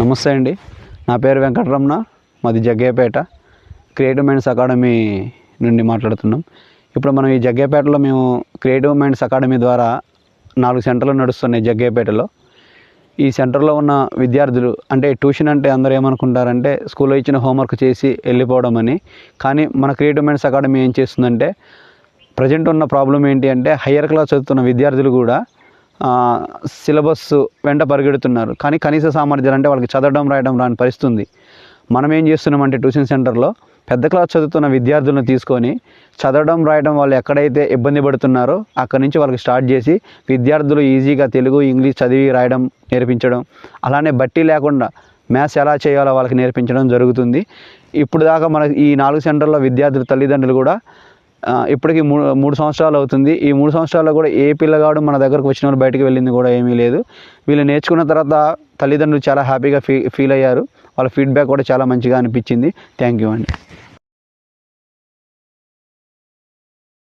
నమస్తే అండి, నా పేరు వెంకటరమణ, మాది జగ్గయ్యపేట. క్రియేటివ్ మైండ్స్ అకాడమీ నుండి మాట్లాడుతున్నాం. ఇప్పుడు మనం ఈ జగ్గయ్యపేటలో మేము క్రియేటివ్ మైండ్స్ అకాడమీ ద్వారా 4 సెంటర్లు నడుస్తున్నాయి జగ్గయ్యపేటలో. ఈ సెంటర్లో ఉన్న విద్యార్థులు అంటే ట్యూషన్ అంటే అందరూ ఏమనుకుంటారంటే స్కూల్లో ఇచ్చిన హోంవర్క్ చేసి వెళ్ళిపోవడం అని. కానీ మన క్రియేటివ్ మైండ్స్ అకాడమీ ఏం చేస్తుందంటే ప్రజెంట్ ఉన్న ప్రాబ్లం ఏంటి అంటే హయ్యర్ క్లాస్ చదువుతున్న విద్యార్థులు కూడా సిలబస్ వెంట పరిగెడుతున్నారు. కానీ కనీస సామర్థ్యాలు అంటే వాళ్ళకి చదవడం రాయడం రాని పరిస్థితి ఉంది. మనం ఏం చేస్తున్నామంటే ట్యూషన్ సెంటర్లో పెద్ద క్లాస్ చదువుతున్న విద్యార్థులను తీసుకొని చదవడం రాయడం వాళ్ళు ఎక్కడైతే ఇబ్బంది పడుతున్నారో అక్కడి నుంచి వాళ్ళకి స్టార్ట్ చేసి విద్యార్థులు ఈజీగా తెలుగు ఇంగ్లీష్ చదివి రాయడం నేర్పించడం, అలానే బట్టి లేకుండా మ్యాథ్స్ ఎలా చేయాలో వాళ్ళకి నేర్పించడం జరుగుతుంది. ఇప్పుడు దాకా మన ఈ 4 సెంటర్లో విద్యార్థుల తల్లిదండ్రులు కూడా ఇప్పటికి 3 సంవత్సరాలు అవుతుంది. ఈ 3 సంవత్సరాల్లో కూడా ఏ పిల్లగాడు మన దగ్గరకు వచ్చిన వాళ్ళు బయటికి వెళ్ళింది కూడా ఏమీ లేదు. వీళ్ళు నేర్చుకున్న తర్వాత తల్లిదండ్రులు చాలా హ్యాపీగా ఫీల్ అయ్యారు. వాళ్ళ ఫీడ్బ్యాక్ కూడా చాలా మంచిగా అనిపించింది. థ్యాంక్ యూ అండి.